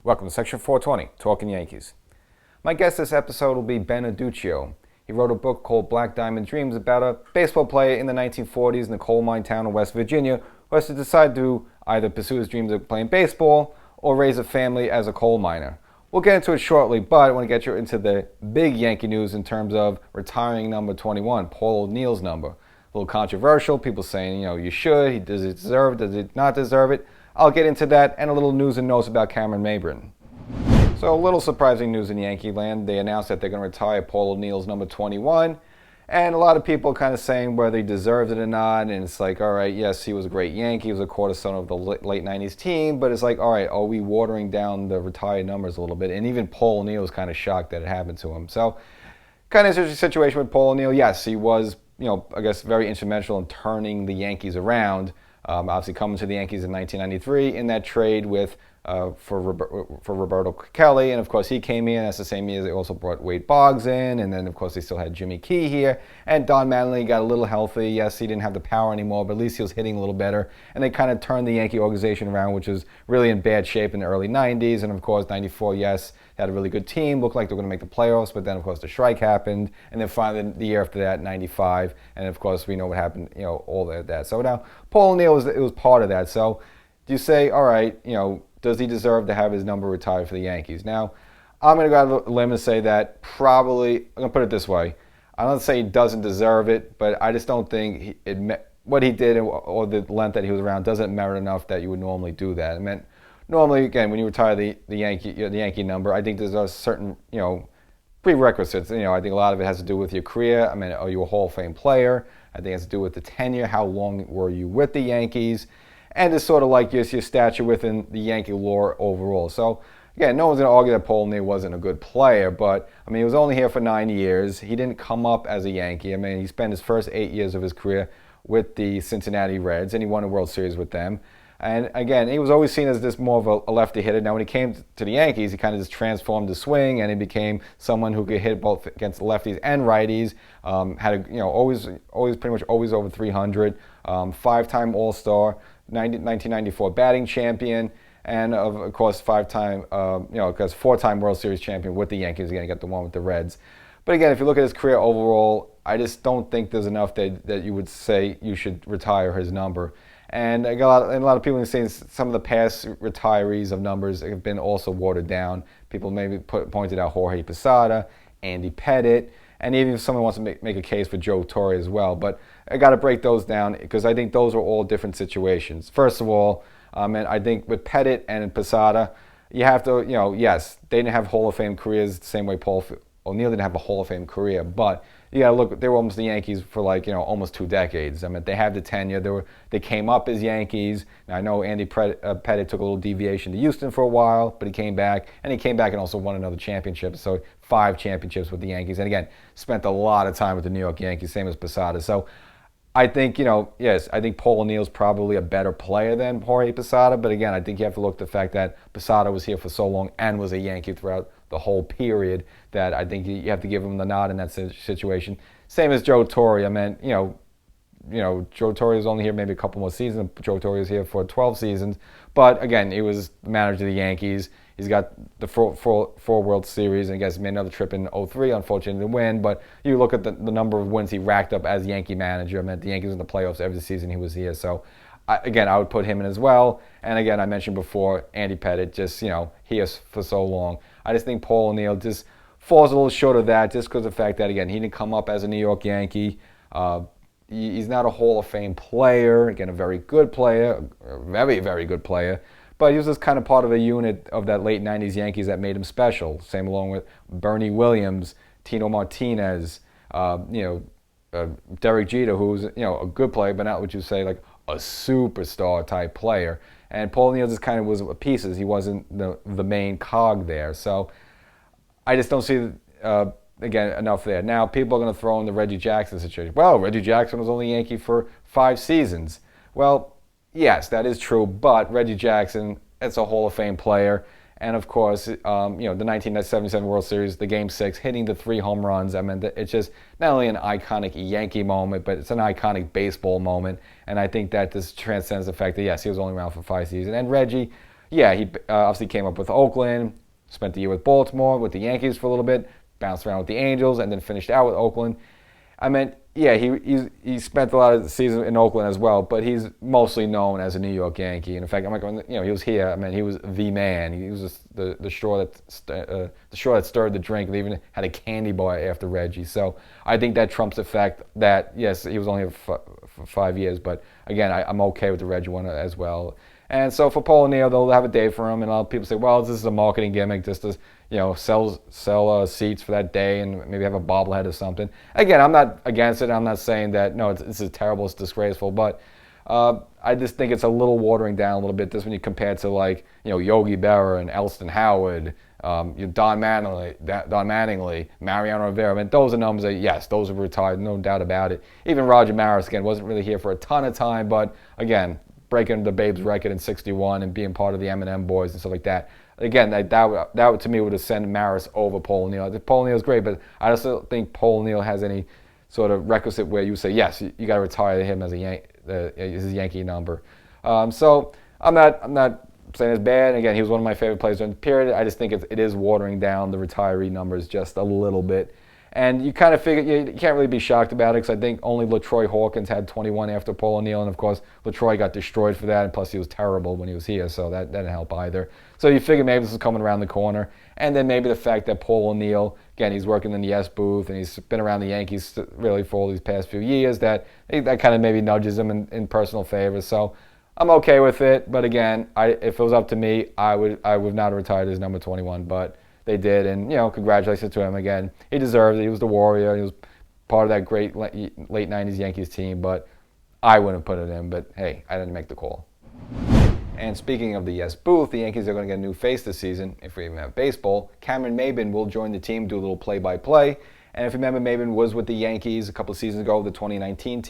Welcome to Section 420, Talkin Yankees. My guest this episode will be Ben Adducchio. He wrote a book called Black Diamond Dreams about a baseball player in the 1940s in the coal mine town of West Virginia who has to decide to either pursue his dreams of playing baseball or raise a family as a coal miner. We'll get into it shortly, but I want to get you into the big Yankee news in terms of retiring number 21, Paul O'Neill's number. A little controversial, people saying, you should, does it deserve it, does it not deserve it? I'll get into that and a little news and notes about Cameron Maybin. So a little surprising news in Yankee land. They announced that they're going to retire Paul O'Neill's number 21. And a lot of people kind of saying whether he deserves it or not. And it's like, all right, yes, he was a great Yankee. He was a cornerstone of the late 90s team. But it's like, all right, are we watering down the retired numbers a little bit? And even Paul O'Neill was kind of shocked that it happened to him. So kind of a situation with Paul O'Neill. Yes, he was, I guess very instrumental in turning the Yankees around. Obviously coming to the Yankees in 1993 in that trade with for Roberto Kelly, and of course he came in. That's the same year they also brought Wade Boggs in, and then of course they still had Jimmy Key here, and Don Mattingly got a little healthy. Yes, he didn't have the power anymore, but at least he was hitting a little better, and they kind of turned the Yankee organization around, which was really in bad shape in the early 90s, and of course 94, yes, they had a really good team, looked like they were going to make the playoffs, but then of course the strike happened, and then finally the year after that, 95, and of course we know what happened, all of that. So now Paul O'Neill was part of that. So do you say, all right, does he deserve to have his number retired for the Yankees? Now, I'm going to go out on a limb and say that probably, I'm going to put it this way. I don't say he doesn't deserve it, but I just don't think what he did or the length that he was around doesn't merit enough that you would normally do that. I mean, normally, again, when you retire the Yankee number, I think there's a certain, prerequisites. I think a lot of it has to do with your career. I mean, are you a Hall of Fame player? I think it has to do with the tenure. How long were you with the Yankees? And it's sort of like your stature within the Yankee lore overall. So, again, no one's going to argue that Paul O'Neill wasn't a good player, but, he was only here for 9 years. He didn't come up as a Yankee. He spent his first 8 years of his career with the Cincinnati Reds, and he won a World Series with them. And, again, he was always seen as this more of a lefty hitter. Now, when he came to the Yankees, he kind of just transformed the swing, and he became someone who could hit both against lefties and righties. Had always pretty much always over 300. Five-time All-Star. 1994 batting champion, and of course four-time World Series champion with the Yankees. Again, he got the one with the Reds. But again, if you look at his career overall, I just don't think there's enough that you would say you should retire his number. And a lot of people are saying some of the past retirees of numbers have been also watered down. People maybe pointed out Jorge Posada, Andy Pettitte, and even if someone wants to make a case for Joe Torre as well. But I got to break those down because I think those are all different situations. First of all, and I think with Pettitte and Posada, you have to, yes, they didn't have Hall of Fame careers the same way Paul O'Neill didn't have a Hall of Fame career, but you got to look, they were almost the Yankees for almost 2 decades. They had the tenure. They came up as Yankees. Now, I know Andy Pettitte took a little deviation to Houston for a while, but he came back, and also won another championship. So 5 championships with the Yankees, and again, spent a lot of time with the New York Yankees, same as Posada. So I think, yes, I think Paul O'Neill's probably a better player than Jorge Posada, but again, I think you have to look at the fact that Posada was here for so long and was a Yankee throughout the whole period that I think you have to give him the nod in that situation. Same as Joe Torre. Joe Torre was only here maybe a couple more seasons. Joe Torre was here for 12 seasons. But again, he was the manager of the Yankees. He's got the four World Series, and I guess he made another trip in 03, unfortunately to win. But you look at the number of wins he racked up as Yankee manager. The Yankees in the playoffs every season he was here. So, I would put him in as well. And again, I mentioned before, Andy Pettitte, just, here for so long. I just think Paul O'Neill just falls a little short of that just because of the fact that, again, he didn't come up as a New York Yankee. He's not a Hall of Fame player. Again, a very good player, a very, very good player. But he was just kind of part of a unit of that late 90s Yankees that made him special. Same along with Bernie Williams, Tino Martinez, Derek Jeter, who's, a good player, but not what you say like a superstar type player. And Paul O'Neill just kind of was pieces. He wasn't the main cog there. So I just don't see, again, enough there. Now, people are going to throw in the Reggie Jackson situation. Well, Reggie Jackson was only Yankee for 5 seasons. Well, yes, that is true, but Reggie Jackson, it's a Hall of Fame player. And of course, the 1977 World Series, the Game 6, hitting the 3 home runs. It's just not only an iconic Yankee moment, but it's an iconic baseball moment. And I think that this transcends the fact that, yes, he was only around for 5 seasons. And Reggie, yeah, he obviously came up with Oakland, spent the year with Baltimore, with the Yankees for a little bit, bounced around with the Angels, and then finished out with Oakland. I meant, yeah, he spent a lot of the season in Oakland as well, but he's mostly known as a New York Yankee. And in fact, I'm like, he was here. I mean, he was the man. He was just the straw that stirred the drink. They even had a candy bar after Reggie. So I think that trumps the fact that yes, he was only here for 5 years, but again, I'm okay with the Reggie one as well. And so for Paul O'Neill, they'll have a day for him, and a lot of people say, well, this is a marketing gimmick, just to sell seats for that day and maybe have a bobblehead or something. Again, I'm not against it. I'm not saying that no, this is terrible, it's disgraceful, but I just think it's a little watering down a little bit. Just when you compare it to like Yogi Berra and Elston Howard, Don Mattingly, Mariano Rivera. I mean, those are numbers that yes, those are retired, no doubt about it. Even Roger Maris again wasn't really here for a ton of time, but again, breaking the Babe's record in '61 and being part of the M&M boys and stuff like that. Again, that to me would have sent Maris over Paul O'Neill. Paul O'Neill's great, but I just don't think Paul O'Neill has any sort of requisite where you say yes, you got to retire him as his Yankee number. So I'm not saying it's bad. Again, he was one of my favorite players during the period. I just think it is watering down the retiree numbers just a little bit. And you kind of figure you can't really be shocked about it because I think only LaTroy Hawkins had 21 after Paul O'Neill, and of course LaTroy got destroyed for that, and plus he was terrible when he was here, so that didn't help either. So you figure maybe this is coming around the corner, and then maybe the fact that Paul O'Neill, again, he's working in the S booth and he's been around the Yankees really for all these past few years, that kind of maybe nudges him in personal favor. So I'm okay with it, but again, if it was up to me, I would not have retired as number 21, but they did, and congratulations to him again. He deserves it. He was the Warrior. He was part of that great late '90s Yankees team, but I wouldn't put it in. But hey, I didn't make the call. And speaking of the yes booth, the Yankees are going to get a new face this season. If we even have baseball, Cameron Maybin will join the team, do a little play-by-play. And if you remember, Maybin was with the Yankees a couple of seasons ago, the 2019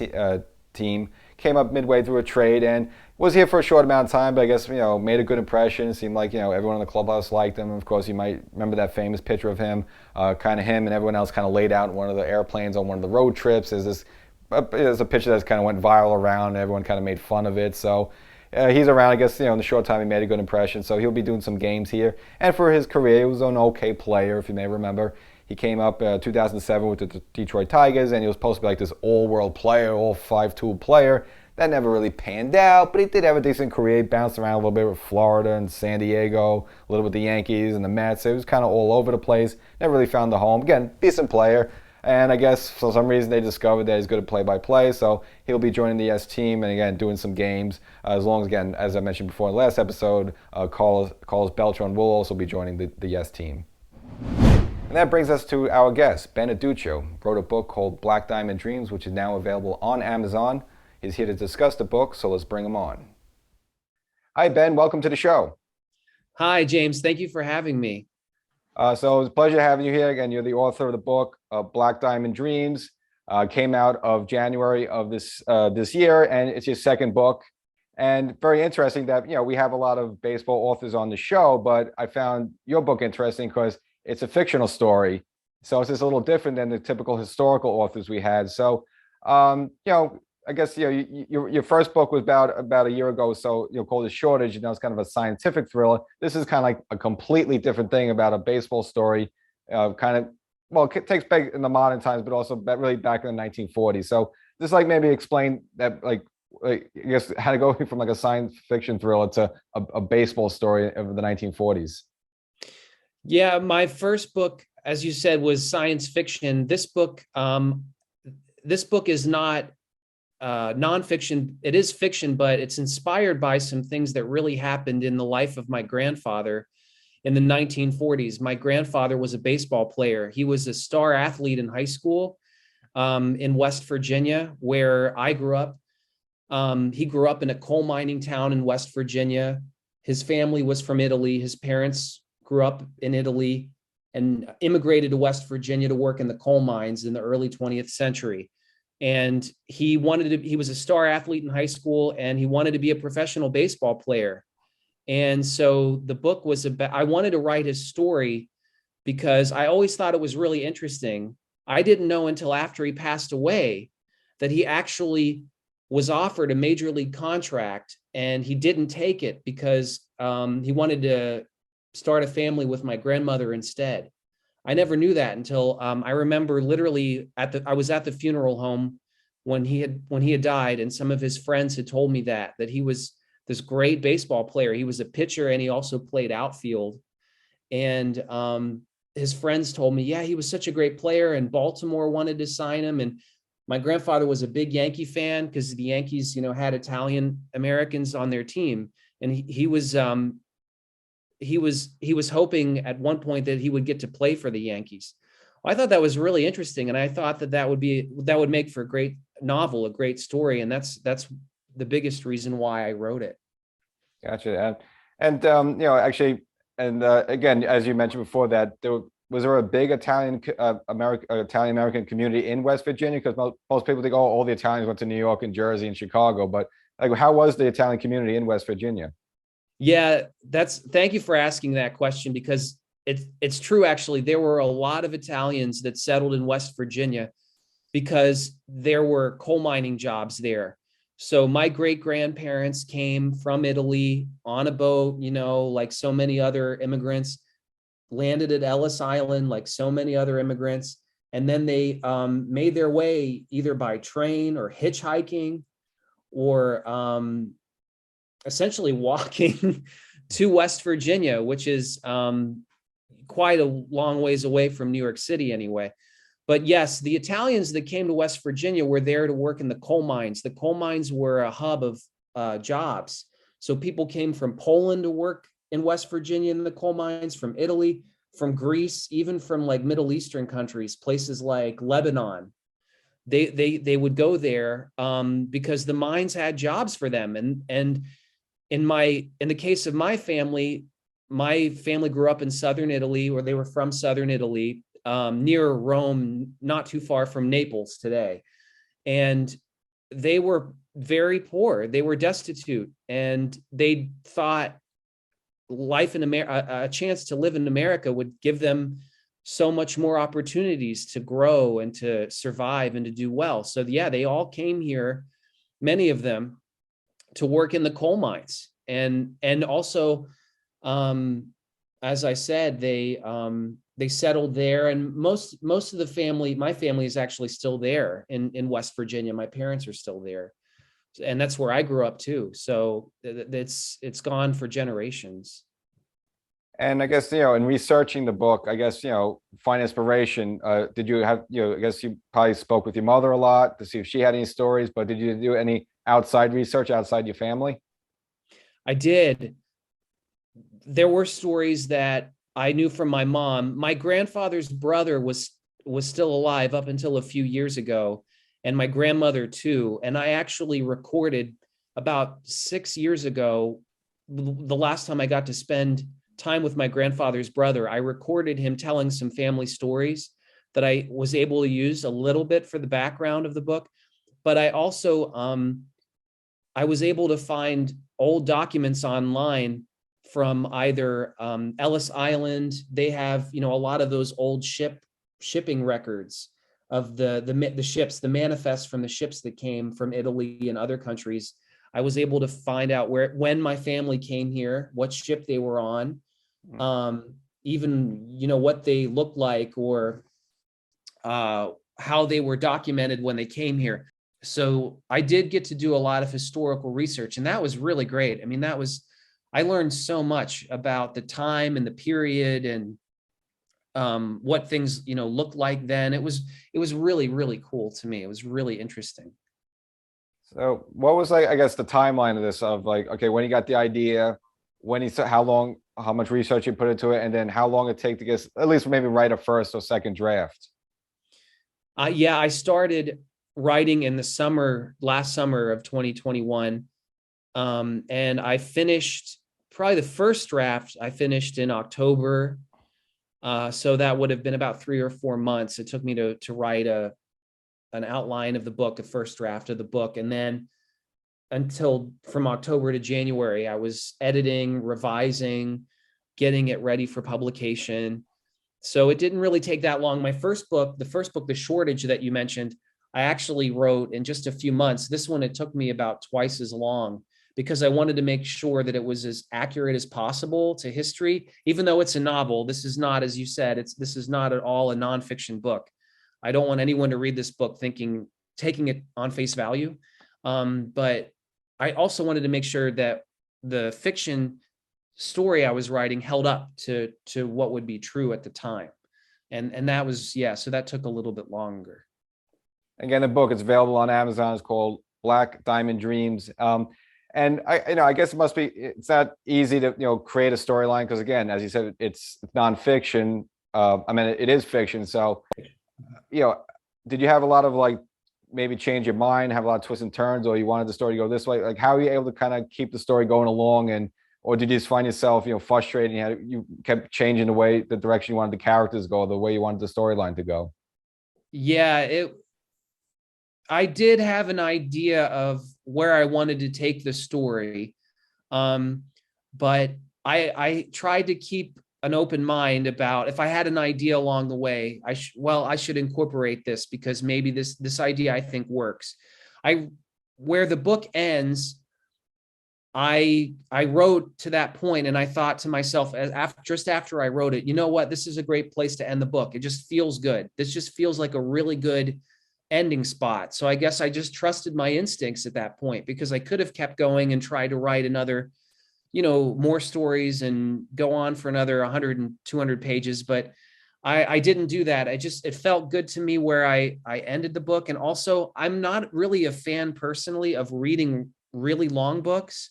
team. Came up midway through a trade and was here for a short amount of time, but I guess made a good impression. It seemed like everyone in the clubhouse liked him. Of course, you might remember that famous picture of him, kind of him and everyone else kind of laid out in one of the airplanes on one of the road trips. There's a picture that's kind of went viral around, and everyone kind of made fun of it. So he's around. I guess in the short time he made a good impression. So he'll be doing some games here. And for his career, he was an okay player, if you may remember. He came up 2007 with the Detroit Tigers, and he was supposed to be like this all-world player, all 5-tool player. That never really panned out, but he did have a decent career. He bounced around a little bit with Florida and San Diego, a little with the Yankees and the Mets. So he was kind of all over the place. Never really found a home. Again, decent player. And I guess for some reason they discovered that he's good at play-by-play, so he'll be joining the S team and again doing some games. As long as, again, as I mentioned before in the last episode, Carlos Beltran will also be joining the S team. And that brings us to our guest, Ben Adducchio. Wrote a book called Black Diamond Dreams, which is now available on Amazon. He's here to discuss the book, so let's bring him on. Hi, Ben. Welcome to the show. Hi, James. Thank you for having me. So it's a pleasure having you here. Again, you're the author of the book, Black Diamond Dreams. Came out of January of this year, and it's your second book. And very interesting that we have a lot of baseball authors on the show, but I found your book interesting because it's a fictional story, so it's just a little different than the typical historical authors we had. So, I guess your first book was about a year ago, so called The Shortage. It's kind of a scientific thriller. This is kind of like a completely different thing about a baseball story. It takes place in the modern times, but also really back in the 1940s. So, just like maybe explain that, I guess how to go from like a science fiction thriller to a baseball story of the 1940s. Yeah, my first book, as you said, was science fiction. This book is not nonfiction. It is fiction, but it's inspired by some things that really happened in the life of my grandfather in the 1940s. My grandfather was a baseball player. He was a star athlete in high school in West Virginia, where I grew up. He grew up in a coal mining town in West Virginia. His family was from Italy. His parents grew up in Italy and immigrated to West Virginia to work in the coal mines in the early 20th century. And he was a star athlete in high school, and he wanted to be a professional baseball player. And so the book was about, I wanted to write his story because I always thought it was really interesting. I didn't know until after he passed away that he actually was offered a major league contract and he didn't take it because he wanted to start a family with my grandmother instead. I never knew that until I remember literally I was at the funeral home when he had died, and some of his friends had told me that he was this great baseball player. He was a pitcher and he also played outfield. And his friends told me, yeah, he was such a great player, and Baltimore wanted to sign him. And my grandfather was a big Yankee fan because the Yankees, had Italian Americans on their team, and he was hoping at one point that he would get to play for the Yankees. Well, I thought that was really interesting, and I thought that would make for a great novel, a great story, and that's the biggest reason why I wrote it. Gotcha. And actually, and again, as you mentioned before, that was there a big Italian American community in West Virginia? Because most people think, oh, all the Italians went to New York and Jersey and Chicago, but like, how was the Italian community in West Virginia? Yeah, thank you for asking that question, because it's true. Actually, there were a lot of Italians that settled in West Virginia because there were coal mining jobs there. So my great grandparents came from Italy on a boat, like so many other immigrants, landed at Ellis Island like so many other immigrants, and then they made their way either by train or hitchhiking or essentially walking to West Virginia, which is quite a long ways away from New York City anyway. But yes, the Italians that came to West Virginia were there to work in the coal mines. The coal mines were a hub of jobs. So people came from Poland to work in West Virginia in the coal mines, from Italy, from Greece, even from like Middle Eastern countries, places like Lebanon. They would go there because the mines had jobs for them. And in the case of my family grew up in southern Italy, or they were from southern Italy, near Rome, not too far from Naples today. And they were very poor. They were destitute, and they thought life in America, a chance to live in America, would give them so much more opportunities to grow and to survive and to do well. So yeah, they all came here, many of them, to work in the coal mines. And also, as I said, they settled there, and most of the family, my family, is actually still there in West Virginia. My parents are still there, and that's where I grew up too. So it's gone for generations. And I guess, in researching the book, I guess, find inspiration. Did you have, I guess you probably spoke with your mother a lot to see if she had any stories, but did you do any outside research outside your family? I did. There were stories that I knew from my mom. My grandfather's brother was still alive up until a few years ago, and my grandmother too. And I actually recorded about 6 years ago, the last time I got to spend time with my grandfather's brother. I recorded him telling some family stories that I was able to use a little bit for the background of the book. But I also I was able to find old documents online from either Ellis Island. They have, a lot of those old shipping records of the ships, the manifests from the ships that came from Italy and other countries. I was able to find out when my family came here, what ship they were on, even, what they looked like, or how they were documented when they came here. So I did get to do a lot of historical research, and that was really great. I mean, I learned so much about the time and the period, and what things, looked like then. It was really, really cool to me. It was really interesting. So what was, like, I guess, the timeline of this, of like, okay, when you got the idea, how much research you put into it, and then how long it take to get, at least maybe write a first or second draft? Yeah, I started writing in last summer of 2021. And I finished probably the first draft. I finished in October. So that would have been about 3 or 4 months. It took me to write an outline of the book, a first draft of the book. And then until from October to January, I was editing, revising, getting it ready for publication. So it didn't really take that long. My first book, The Shortage that you mentioned, I actually wrote in just a few months. This one, it took me about twice as long, because I wanted to make sure that it was as accurate as possible to history. Even though it's a novel, this is not, as you said, this is not at all a nonfiction book. I don't want anyone to read this book taking it on face value. But I also wanted to make sure that the fiction story I was writing held up to what would be true at the time. And that was, yeah, so that took a little bit longer. Again, the book is available on Amazon. It's called Black Diamond Dreams. And I guess it's not easy to, create a storyline because, again, as you said, it's nonfiction. I mean, it is fiction. So, did you have a lot of maybe change your mind, have a lot of twists and turns, or you wanted the story to go this way? Like, how are you able to kind of keep the story going along, or did you just find yourself, frustrated and you kept changing the direction you wanted the characters to go, the way you wanted the storyline to go? Yeah, I did have an idea of where I wanted to take the story. But I tried to keep an open mind about if I had an idea along the way, I should incorporate this because maybe this idea I think works. Where the book ends, I wrote to that point and I thought to myself just after I wrote it, you know what, this is a great place to end the book. It just feels good. This just feels like a really good ending spot. So I guess I just trusted my instincts at that point because I could have kept going and tried to write another, more stories and go on for another 100 and 200 pages. But I didn't do that. It felt good to me where I ended the book. And also I'm not really a fan personally of reading really long books.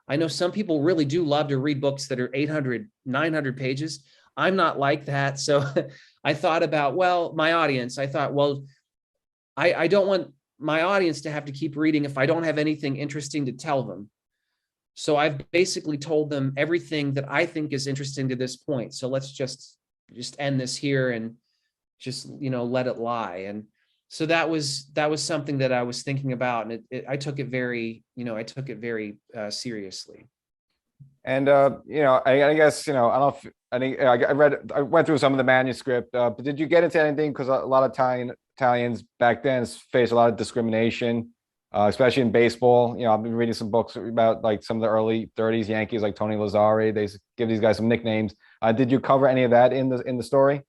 I know some people really do love to read books that are 800, 900 pages. I'm not like that. So I thought about, my audience, I don't want my audience to have to keep reading if I don't have anything interesting to tell them. So I've basically told them everything that I think is interesting to this point. So let's just end this here and just, let it lie. And so that was something that I was thinking about. And I took it very, seriously. And I guess I don't know if I went through some of the manuscript, but did you get into anything? Because a lot of Italians back then faced a lot of discrimination, especially in baseball. I've been reading some books about some of the early '30s Yankees, like Tony Lazzari. They give these guys some nicknames. Did you cover any of that in the story?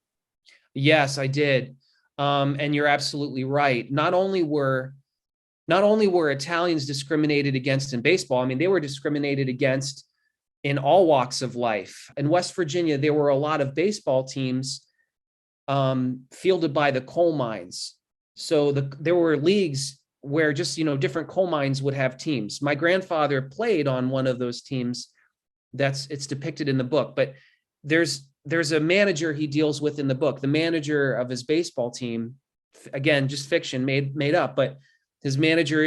Yes, I did. And you're absolutely right. Not only were Italians discriminated against in baseball, I mean, they were discriminated against in all walks of life. In West Virginia, there were a lot of baseball teams fielded by the coal mines. So there were leagues where just, different coal mines would have teams. My grandfather played on one of those teams. It's depicted in the book, but there's a manager he deals with in the book, the manager of his baseball team, again, just fiction made up, but his manager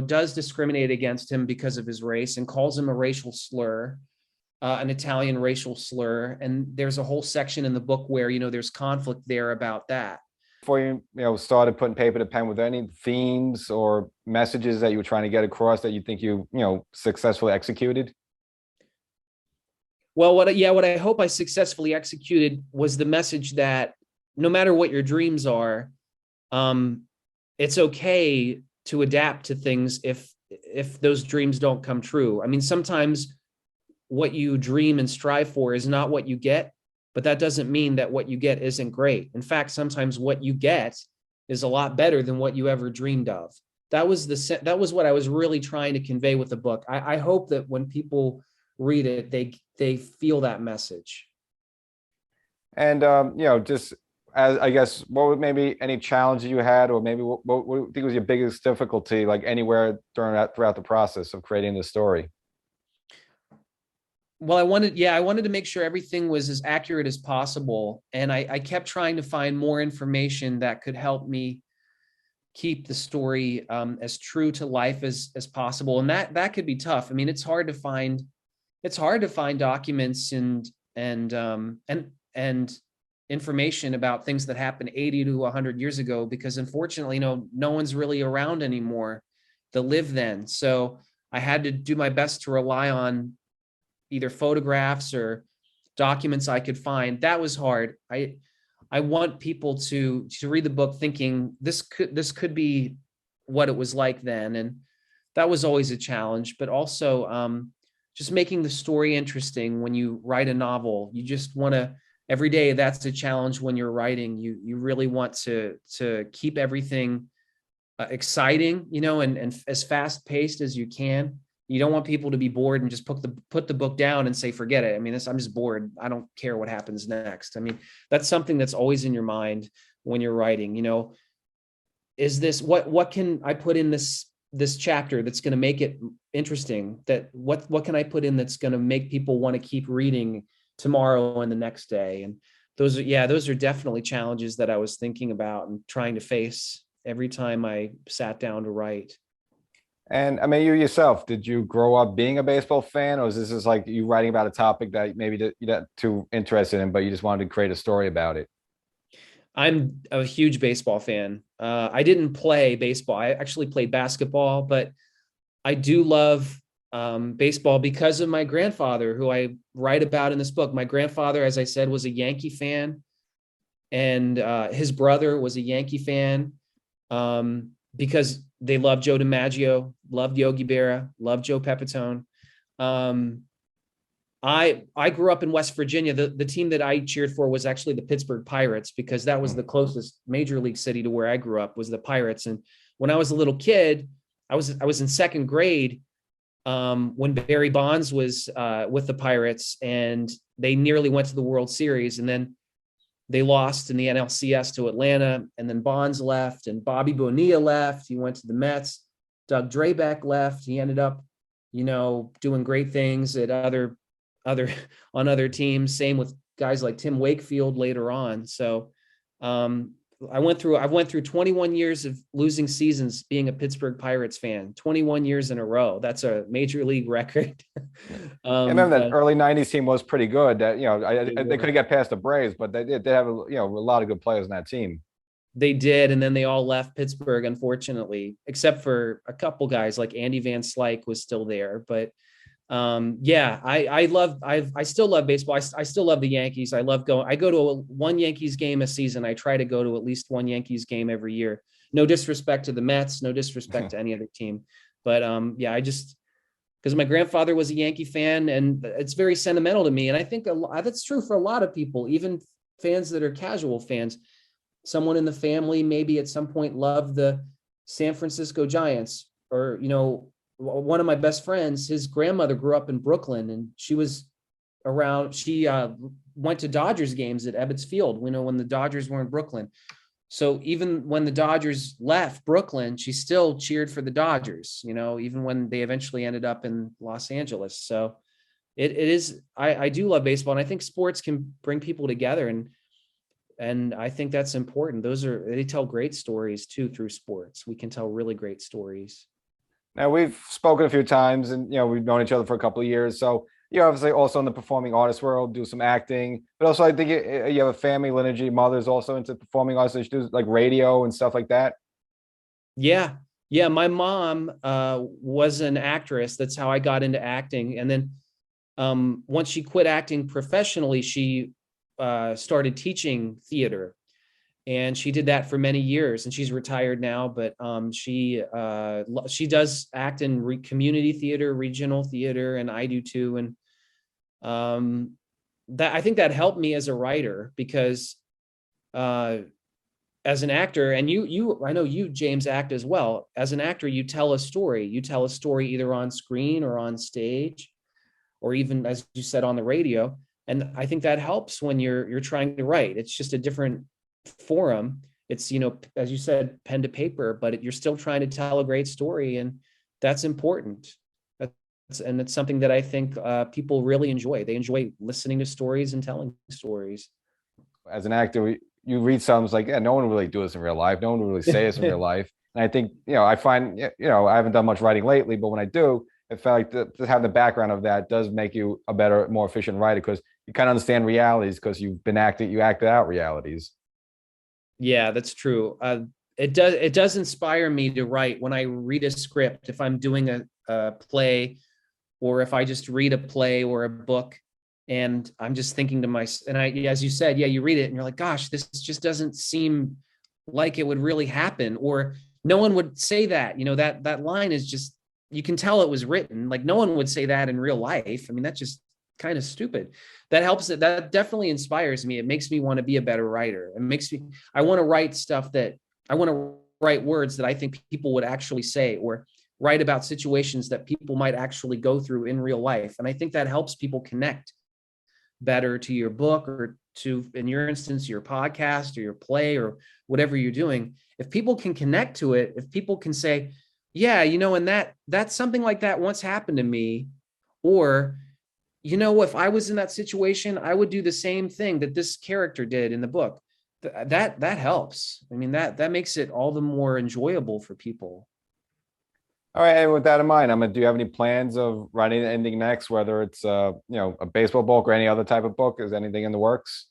does discriminate against him because of his race and calls him a racial slur. An Italian racial slur. And there's a whole section in the book where, there's conflict there about that. Before you started putting paper to pen, were there any themes or messages that you were trying to get across that you think you successfully executed? Well, what I hope I successfully executed was the message that no matter what your dreams are, it's okay to adapt to things if those dreams don't come true. I mean, sometimes what you dream and strive for is not what you get, but that doesn't mean that what you get isn't great. In fact, sometimes what you get is a lot better than what you ever dreamed of. That was what I was really trying to convey with the book. I hope that when people read it, they feel that message. And just as I guess, what were maybe any challenges you had, or maybe what do you think was your biggest difficulty, anywhere throughout the process of creating the story? Well, I wanted to make sure everything was as accurate as possible. And I kept trying to find more information that could help me keep the story as true to life as possible. And that could be tough. I mean, it's hard to find documents and information about things that happened 80 to 100 years ago, because unfortunately, no one's really around anymore that lived then. So I had to do my best to rely on either photographs or documents I could find. That was hard. I want people to read the book thinking this could be what it was like then. And that was always a challenge, but also just making the story interesting. When you write a novel, you just want to, every day, that's a challenge when you're writing. You really want to keep everything exciting, and as fast paced as you can. You don't want people to be bored and just put the book down and say, forget it. I mean, I'm just bored. I don't care what happens next. I mean, that's something that's always in your mind when you're writing. Is this, what can I put in this chapter that's going to make it interesting? That what can I put in that's going to make people want to keep reading tomorrow and the next day? And those are definitely challenges that I was thinking about and trying to face every time I sat down to write. And I mean, you yourself, did you grow up being a baseball fan, or is this just like you writing about a topic that maybe you're not too interested in, but you just wanted to create a story about it? I'm a huge baseball fan. I didn't play baseball. I actually played basketball, but I do love baseball because of my grandfather, who I write about in this book. My grandfather, as I said, was a Yankee fan, and his brother was a Yankee fan, because they loved Joe DiMaggio, loved Yogi Berra, loved Joe Pepitone. Um, I grew up in West Virginia. The team that I cheered for was actually the Pittsburgh Pirates, because that was the closest major league city to where I grew up, was the Pirates. And when I was a little kid, I was in second grade when Barry Bonds was with the Pirates, and they nearly went to the World Series, and then they lost in the NLCS to Atlanta, and then Bonds left, and Bobby Bonilla left. He went to the Mets. Doug Drabeck left. He ended up, doing great things at other on other teams. Same with guys like Tim Wakefield later on. So I went through 21 years of losing seasons being a Pittsburgh Pirates fan, 21 years in a row. That's a major league record. I remember that early '90s team was pretty good. That they couldn't get past the Braves, but they have a lot of good players in that team. They did, and then they all left Pittsburgh, unfortunately, except for a couple guys like Andy Van Slyke was still there. But yeah, I still love baseball. I still love the Yankees. I go to one Yankees game a season. I try to go to at least one Yankees game every year. No disrespect to the Mets, no disrespect to any other team. But yeah, because my grandfather was a Yankee fan, and it's very sentimental to me. And I think that's true for a lot of people, even fans that are casual fans. Someone in the family maybe at some point loved the San Francisco Giants, or, one of my best friends, his grandmother grew up in Brooklyn, and she went to Dodgers games at Ebbets Field, when the Dodgers were in Brooklyn. So even when the Dodgers left Brooklyn, she still cheered for the Dodgers, even when they eventually ended up in Los Angeles. So I do love baseball, and I think sports can bring people together. And I think that's important. They tell great stories too through sports. We can tell really great stories. Now we've spoken a few times, and we've known each other for a couple of years. So you're obviously also in the performing artist world, do some acting, but also I think you have a family lineage. Your mother's also into performing arts, so she does like radio and stuff like that. Yeah. Yeah. My mom was an actress. That's how I got into acting. And then once she quit acting professionally, she started teaching theater. And she did that for many years, and she's retired now, but she does act in community theater, regional theater, and I do too. And that, I think that helped me as a writer, because as an actor, and I know you, James, act as well. As an actor, you tell a story. You tell a story either on screen or on stage, or even, as you said, on the radio. And I think that helps when you're trying to write. It's just a different forum. It's, as you said, pen to paper, but you're still trying to tell a great story, and that's important. And it's something that I think people really enjoy. They enjoy listening to stories and telling stories. As an actor, you read something, it's like, yeah, no one would really do this in real life. No one would really say this in real life. And I think, I find, I haven't done much writing lately, but when I do, I feel like to have the background of that does make you a better, more efficient writer, because you kind of understand realities, because you've been you acted out realities. Yeah, that's true. It does inspire me to write when I read a script. If I'm doing a play, or if I just read a play or a book, and I'm just thinking to myself, and as you said, yeah, you read it and you're like, gosh, this just doesn't seem like it would really happen, or no one would say that. That line is just you can tell it was written. Like no one would say that in real life. I mean, that's just kind of stupid. That helps. That definitely inspires me. It makes me want to be a better writer. It makes me, I want to write stuff that I want to write words that I think people would actually say, or write about situations that people might actually go through in real life. And I think that helps people connect better to your book, or to, in your instance, your podcast or your play or whatever you're doing. If people can connect to it, if people can say, yeah, and that's something like that once happened to me, or, if I was in that situation, I would do the same thing that this character did in the book. That helps. I mean, that makes it all the more enjoyable for people. All right, and with that in mind, do you have any plans of writing anything next, whether it's a baseball book or any other type of book? Is anything in the works?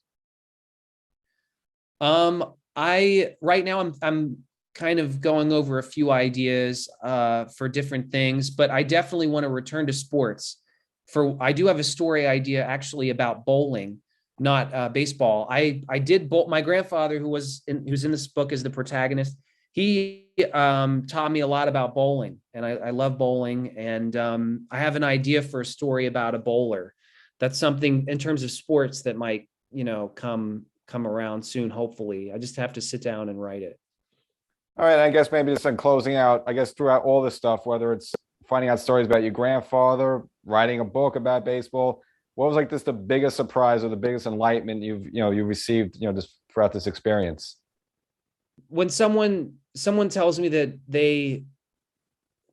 I right now I'm kind of going over a few ideas for different things, but I definitely want to return to sports. I do have a story idea actually about bowling, not baseball. I did bowl. My grandfather, who's in this book as the protagonist, he taught me a lot about bowling, and I love bowling. And I have an idea for a story about a bowler. That's something in terms of sports that might, come around soon. Hopefully, I just have to sit down and write it. All right, I guess maybe just in closing out, I guess throughout all this stuff, whether it's finding out stories about your grandfather, writing a book about baseball, what was like this the biggest surprise or the biggest enlightenment you received, just throughout this experience? When someone tells me that they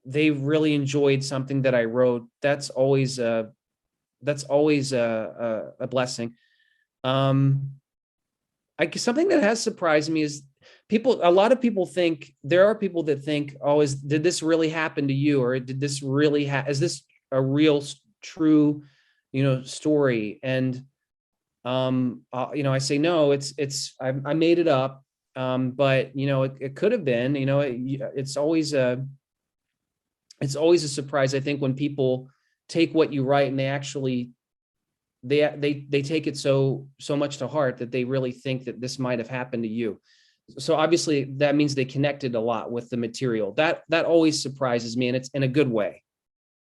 really enjoyed something that I wrote, that's always a blessing. Something that has surprised me is a lot of people think, there are people that think, oh, did this really happen to you? Or did this really is this a real true, story? And, I say, no, I made it up. But it could have been, it's always a surprise. I think when people take what you write and they actually, they take it so much to heart that they really think that this might have happened to you. So obviously that means they connected a lot with the material. That always surprises me, and it's in a good way.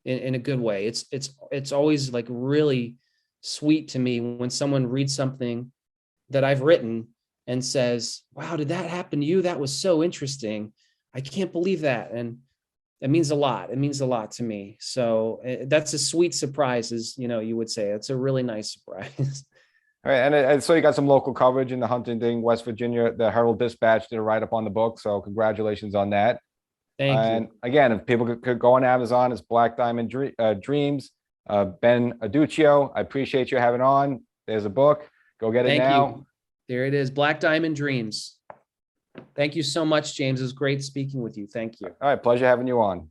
In a good way. It's always like really sweet to me when someone reads something that I've written and says, wow, did that happen to you? That was so interesting. I can't believe that. And it means a lot. It means a lot to me. So that's a sweet surprise, as you would say. It's a really nice surprise. All right, and so you got some local coverage in the Huntington, West Virginia. The Herald Dispatch did a write-up on the book, so congratulations on that. Thank And you. again, if people could go on Amazon, it's Black Diamond Dreams. Ben Adducchio, I appreciate you having on. There's a book. Go get it Thank now. you. There it is. Black Diamond Dreams. Thank you so much, James. It was great speaking with you. Thank you. All right, pleasure having you on.